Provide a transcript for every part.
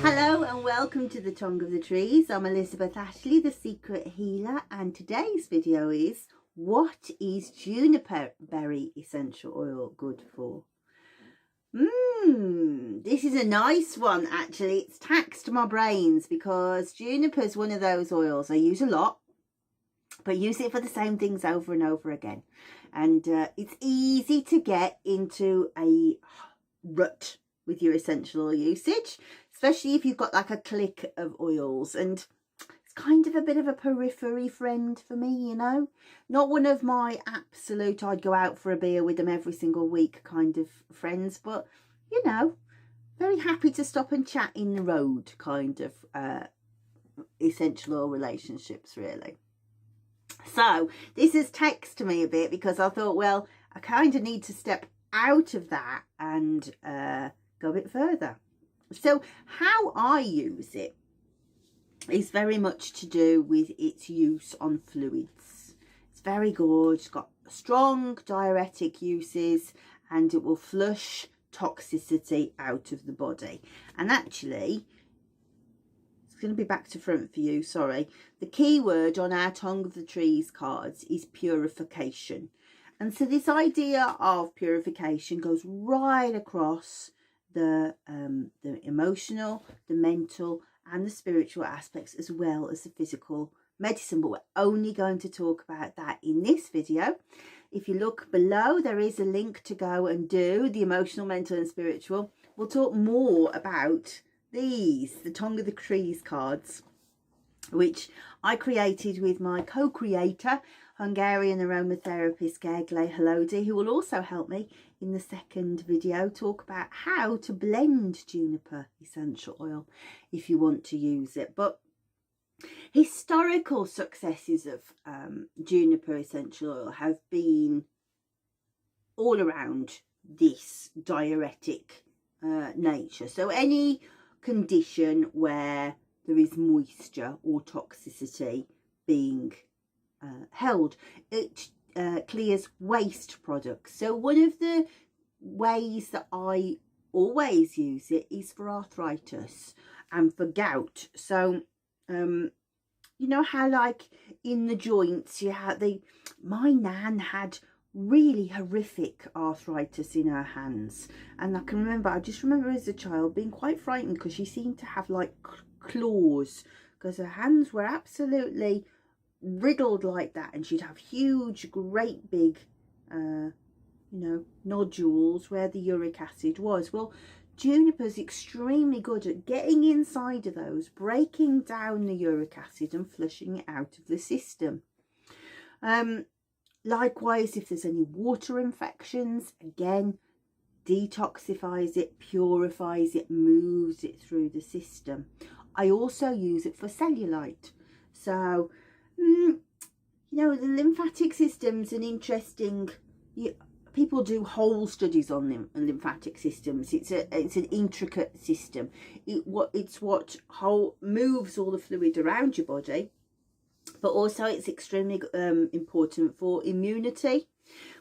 Hello and welcome to the Tongue of the Trees. I'm Elizabeth Ashley, the Secret Healer, and today's video is, what is Juniper Berry Essential Oil good for? This is a nice one actually. It's taxed my brains because juniper is one of those oils I use a lot, but use it for the same things over and over again. And it's easy to get into a rut with your essential oil usage, especially if you've got like a clique of oils, and it's kind of a bit of a periphery friend for me, you know, not one of my absolute I'd go out for a beer with them every single week kind of friends, but you know, very happy to stop and chat in the road kind of essential oil relationships really. So this has texted me a bit because I thought, well, I kind of need to step out of that and go a bit further. So how I use it is very much to do with its use on fluids. It's very good. It's got strong diuretic uses and it will flush toxicity out of the body. And actually, it's going to be back to front for you, sorry. The key word on our Tongue of the Trees cards is purification. And so this idea of purification goes right across the emotional, the mental and the spiritual aspects, as well as the physical medicine. But we're only going to talk about that in this video. If you look below, there is a link to go and do the emotional, mental and spiritual. We'll talk more about these, the Tongue of the Trees cards, which I created with my co-creator, Hungarian aromatherapist Gergely Halodi, who will also help me in the second video talk about how to blend juniper essential oil if you want to use it. But historical successes of juniper essential oil have been all around this diuretic nature. So any condition where there is moisture or toxicity being held, it clears waste products. So one of the ways that I always use it is for arthritis and for gout. So you know how like in the joints you have my nan had really horrific arthritis in her hands, and I just remember as a child being quite frightened because she seemed to have like claws, because her hands were absolutely riddled like that, and she'd have huge great big you know, nodules where the uric acid was. Well, juniper's extremely good at getting inside of those, breaking down the uric acid and flushing it out of the system. Likewise, if there's any water infections, again, detoxifies it, purifies it, moves it through the system. I also use it for cellulite. So you know, the lymphatic system's an interesting, people do whole studies on lymphatic systems. It's an intricate system. It's what moves all the fluid around your body, but also it's extremely important for immunity.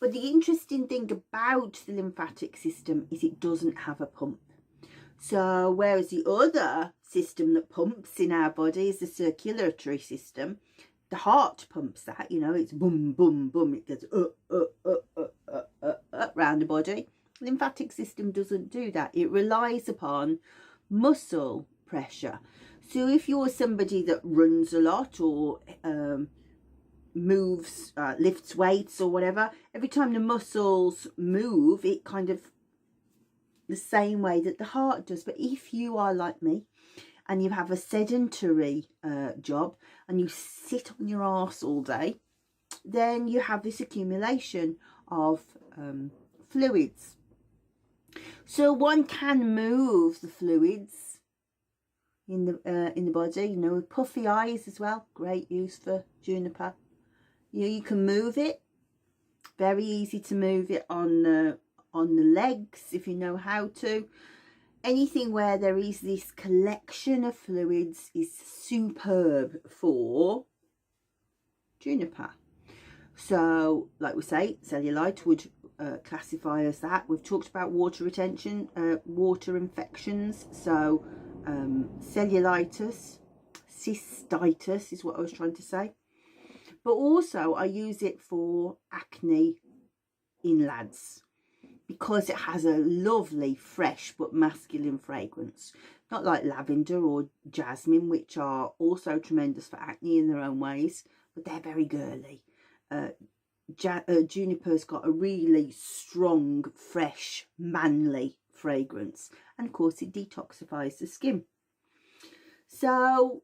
But the interesting thing about the lymphatic system is it doesn't have a pump. So whereas the other system that pumps in our body is the circulatory system, the heart pumps that, you know, it's boom, boom, boom, it goes up round the body. Lymphatic system doesn't do that. It relies upon muscle pressure. So if you're somebody that runs a lot or moves, lifts weights or whatever, every time the muscles move, it kind of the same way that the heart does. But if you are like me and you have a sedentary job and you sit on your arse all day, then you have this accumulation of fluids. So one can move the fluids in the body, you know, with puffy eyes as well. Great use for juniper. You can move it. Very easy to move it on the legs if you know how to. Anything where there is this collection of fluids is superb for juniper. So, like we say, cellulite would classify as that. We've talked about water retention, water infections. So, cellulitis, cystitis is what I was trying to say. But also, I use it for acne in lads, because it has a lovely, fresh but masculine fragrance. Not like lavender or jasmine, which are also tremendous for acne in their own ways, but they're very girly. Juniper's got a really strong, fresh, manly fragrance. And of course, it detoxifies the skin. So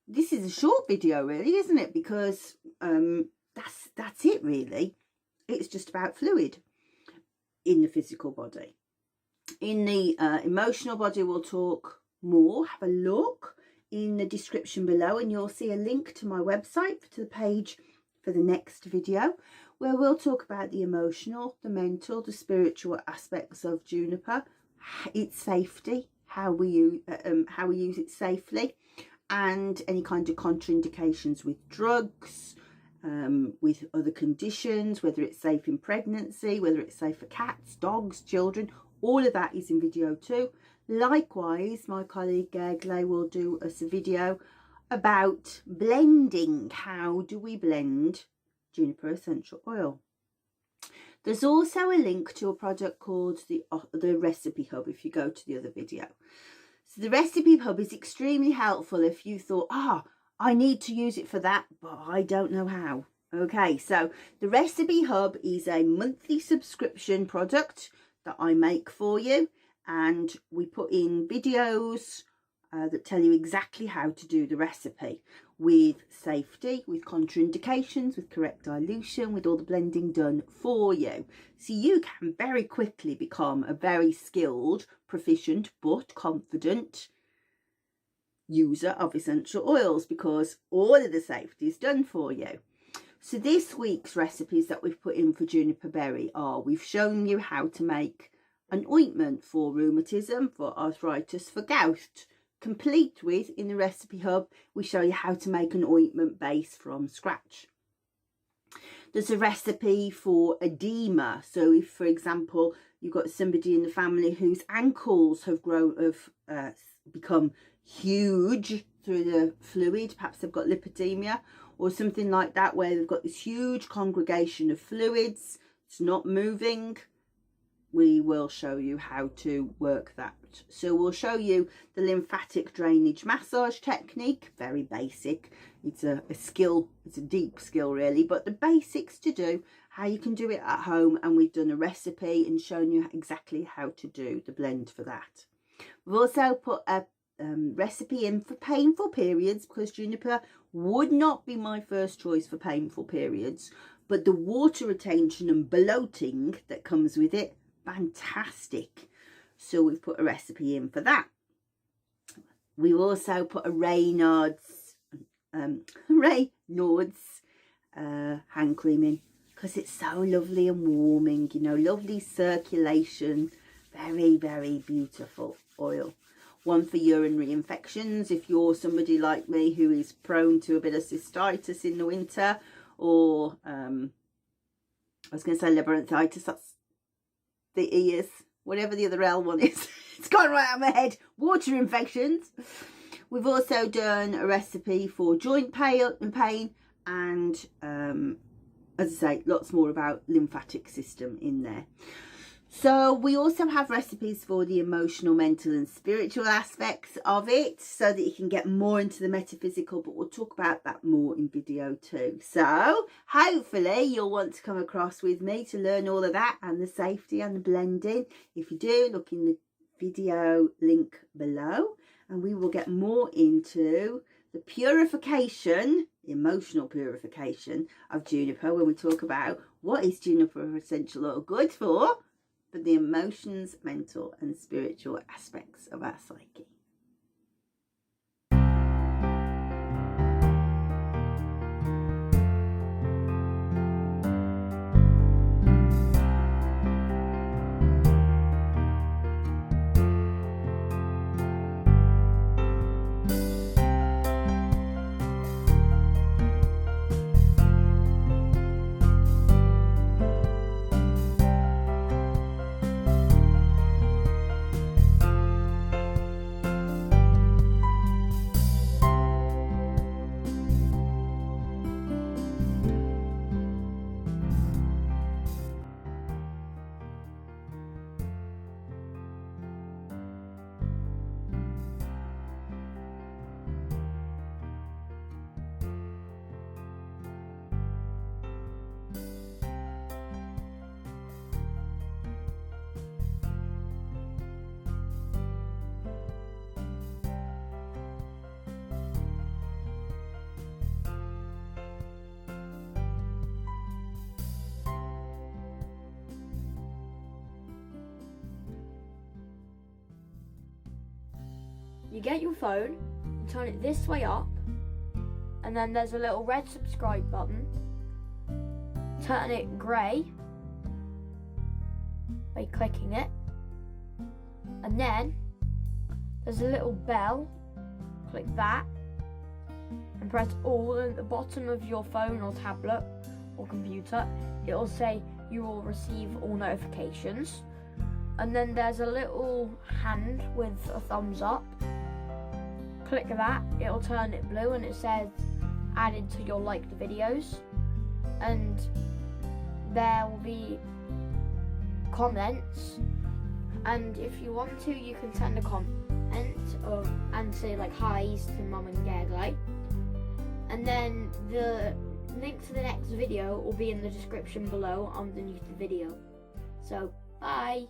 this is a short video, really, isn't it? Because that's it, really. It's just about fluid in the physical body. In the emotional body, we'll talk more. Have a look in the description below, and you'll see a link to my website, to the page for the next video, where we'll talk about the emotional, the mental, the spiritual aspects of juniper, its safety, how we use it safely, and any kind of contraindications with drugs, with other conditions, whether it's safe in pregnancy, whether it's safe for cats, dogs, children. All of that is in video 2. Likewise, my colleague Glay will do us a video about blending. How do we blend Juniper Essential Oil? There's also a link to a product called the Recipe Hub if you go to the other video. So the Recipe Hub is extremely helpful if you thought, I need to use it for that, but I don't know how. Okay, so the Recipe Hub is a monthly subscription product that I make for you, and we put in videos that tell you exactly how to do the recipe with safety, with contraindications, with correct dilution, with all the blending done for you. So you can very quickly become a very skilled, proficient, but confident user of essential oils, because all of the safety is done for you. So this week's recipes that we've put in for juniper berry are, we've shown you how to make an ointment for rheumatism, for arthritis, for gout, complete with, in the Recipe Hub, we show you how to make an ointment base from scratch. There's a recipe for edema. So if, for example, you've got somebody in the family whose ankles have become huge through the fluid, perhaps they've got lipedema or something like that, where they've got this huge congregation of fluids, it's not moving, we will show you how to work that. So we'll show you the lymphatic drainage massage technique, very basic. It's a skill, it's a deep skill really, but the basics to do, how you can do it at home, and we've done a recipe and shown you exactly how to do the blend for that. We've also put a recipe in for painful periods, because juniper would not be my first choice for painful periods, but the water retention and bloating that comes with it, fantastic. So we've put a recipe in for that. We've also put a Raynaud's hand cream in, because it's so lovely and warming, you know, lovely circulation, very, very beautiful oil. One for urinary infections, if you're somebody like me who is prone to a bit of cystitis in the winter, or I was going to say labyrinthitis, that's the ears, whatever the other L one is. It's gone right out of my head. Water infections. We've also done a recipe for joint pain, and as I say, lots more about lymphatic system in there. So we also have recipes for the emotional, mental and spiritual aspects of it, so that you can get more into the metaphysical, but we'll talk about that more in video 2. So hopefully you'll want to come across with me to learn all of that, and the safety and the blending. If you do, look in the video link below, and we will get more into the purification, emotional purification of juniper, when we talk about what is juniper essential oil good for. but the emotions, mental and spiritual aspects of our psyche. You get your phone, you turn it this way up, and then there's a little red subscribe button. Turn it grey by clicking it, and then there's a little bell. Click that and press all at the bottom of your phone or tablet or computer. It'll say you will receive all notifications, and then there's a little hand with a thumbs up. Click that, it'll turn it blue and it says added to your liked videos, and there will be comments, and if you want to you can send a comment and say like hi's to mum and dad, like, and then the link to the next video will be in the description below underneath the video. So bye.